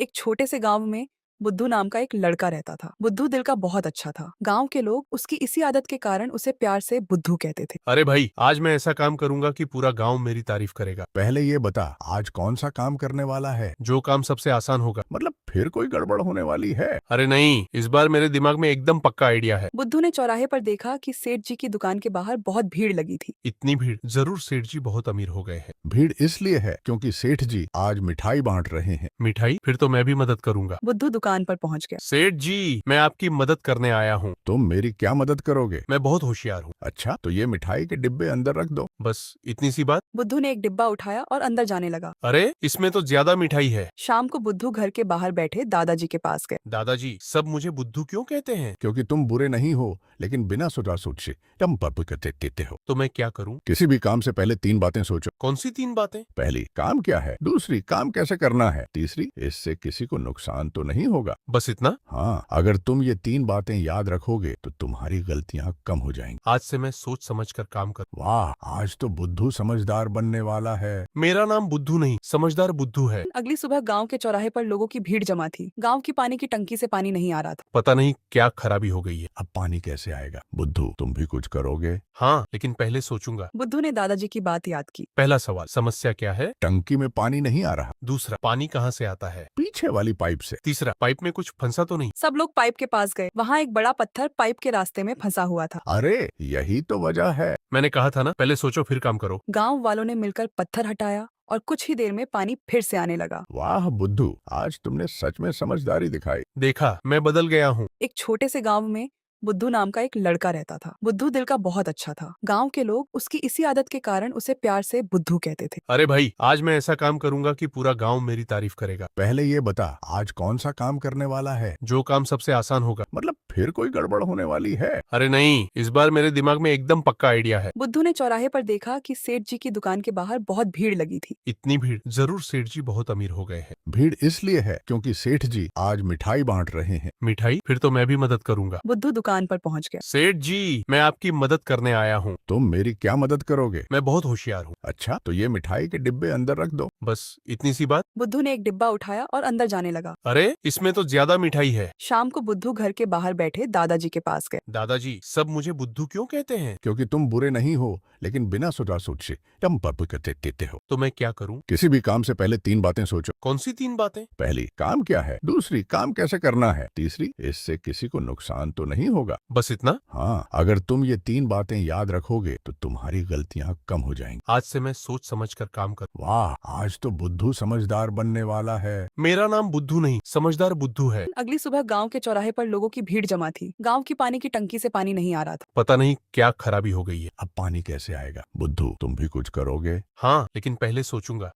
एक छोटे से गांव में बुद्धू नाम का एक लड़का रहता था। बुद्धू दिल का बहुत अच्छा था। गांव के लोग उसकी इसी आदत के कारण उसे प्यार से बुद्धू कहते थे। अरे भाई, आज मैं ऐसा काम करूंगा कि पूरा गांव मेरी तारीफ करेगा। पहले ये बता, आज कौन सा काम करने वाला है? जो काम सबसे आसान होगा। मतलब फिर कोई गड़बड़ होने वाली है? अरे नहीं, इस बार मेरे दिमाग में एकदम पक्का आइडिया है। बुद्धू ने चौराहे पर देखा कि सेठ जी की दुकान के बाहर बहुत भीड़ लगी थी। इतनी भीड़, जरूर सेठ जी बहुत अमीर हो गए हैं। भीड़ इसलिए है क्योंकि सेठ जी आज मिठाई बांट रहे हैं। मिठाई? फिर तो मैं भी मदद करूंगा। बुद्धू दुकान पर पहुंच गया। सेठ जी, मैं आपकी मदद करने आया हूँ। तुम मेरी क्या मदद करोगे? मैं बहुत होशियार हूँ। अच्छा, तो ये मिठाई के डिब्बे अंदर रख दो। बस इतनी सी बात। बुद्धू ने एक डिब्बा उठाया और अंदर जाने लगा। अरे, इसमें तो ज्यादा मिठाई है। शाम को बुद्धू घर के बाहर बैठे दादाजी के पास गए। दादाजी, सब मुझे बुद्धू क्यों कहते हैं? क्योंकि तुम बुरे नहीं हो, लेकिन बिना सोचा सोचे तुम पप करते देते हो। तो मैं क्या करूँ? किसी भी काम से पहले 3 बातें सोचो। कौन सी 3 बातें? पहली, काम क्या है? दूसरी, काम कैसे करना है? तीसरी, इससे किसी को नुकसान तो नहीं होगा। बस इतना? हाँ, अगर तुम ये 3 बातें याद रखोगे तो तुम्हारी गलतियां कम हो जाएंगी। आज से मैं सोच समझ कर काम कर। वाह, आज तो बुद्धू समझदार बनने वाला है। मेरा नाम बुद्धू नहीं, समझदार बुद्धू है। अगली सुबह गांव के चौराहे पर लोगों की भीड़ जमा थी। गांव की पानी की टंकी से पानी नहीं आ रहा था। पता नहीं क्या खराबी हो गई है। अब पानी कैसे आएगा? बुद्धू, तुम भी कुछ करोगे? हाँ, लेकिन पहले सोचूंगा। बुद्धू ने दादाजी की बात याद की। पहला सवाल, समस्या क्या है? टंकी में पानी नहीं आ रहा। दूसरा, पानी कहाँ से आता है? पीछे वाली पाइप से। तीसरा, पाइप में कुछ फंसा तो नहीं? सब लोग पाइप के पास गए। वहाँ एक बड़ा पत्थर पाइप के रास्ते में फंसा हुआ था। अरे, यही तो वजह है। मैंने कहा था ना, पहले सोचो फिर काम करो। गांव वालों ने मिलकर पत्थर हटाया और कुछ ही देर में पानी फिर से आने लगा। वाह बुद्धू, आज तुमने सच में समझदारी दिखाई। देखा, मैं बदल गया हूँ। एक छोटे से गांव में बुद्धू नाम का एक लड़का रहता था। बुद्धू दिल का बहुत अच्छा था। गांव के लोग उसकी इसी आदत के कारण उसे प्यार से बुद्धू कहते थे। अरे भाई, आज मैं ऐसा काम करूंगा कि पूरा गांव मेरी तारीफ करेगा। पहले ये बता, आज कौन सा काम करने वाला है? जो काम सबसे आसान होगा। मतलब फिर कोई गड़बड़ होने वाली है? अरे नहीं, इस बार मेरे दिमाग में एकदम पक्का आइडिया है। बुद्धू ने चौराहे पर देखा कि सेठ जी की दुकान के बाहर बहुत भीड़ लगी थी। इतनी भीड़, जरूर सेठ जी बहुत अमीर हो गए हैं। भीड़ इसलिए है क्योंकि सेठ जी आज मिठाई बांट रहे हैं। मिठाई? फिर तो मैं भी मदद करूंगा। बुद्धू दुकान पर पहुंच गया। सेठ जी, मैं आपकी मदद करने आया हूँ। तुम मेरी क्या मदद करोगे? मैं बहुत होशियार हूँ। अच्छा, तो ये मिठाई के डिब्बे अंदर रख दो। बस इतनी सी बात। बुद्धू ने एक डिब्बा उठाया और अंदर जाने लगा। अरे, इसमें तो ज्यादा मिठाई है। शाम को बुद्धू घर के बाहर बैठे दादाजी के पास गए। दादाजी, सब मुझे बुद्धू क्यों कहते हैं? क्योंकि तुम बुरे नहीं हो, लेकिन बिना सोचा सोचे तुम पप करते देते हो। तो मैं क्या करूँ? किसी भी काम से पहले 3 बातें सोचो। कौन सी 3 बातें? पहली, काम क्या है? दूसरी, काम कैसे करना है? तीसरी, इससे किसी को नुकसान तो नहीं होगा। बस इतना? हाँ, अगर तुम ये 3 बातें याद रखोगे तो तुम्हारी गलतियां कम हो जाएंगी। आज से मैं सोच समझ कर काम कर। वाह, आज तो बुद्धू समझदार बनने वाला है। मेरा नाम बुद्धू नहीं, समझदार बुद्धू है। अगली सुबह गांव के चौराहे पर लोगों की भीड़ जमा थी। गांव की पानी की टंकी से पानी नहीं आ रहा था। पता नहीं क्या खराबी हो गई है। अब पानी कैसे आएगा? बुद्धू, तुम भी कुछ करोगे? हाँ, लेकिन पहले सोचूंगा।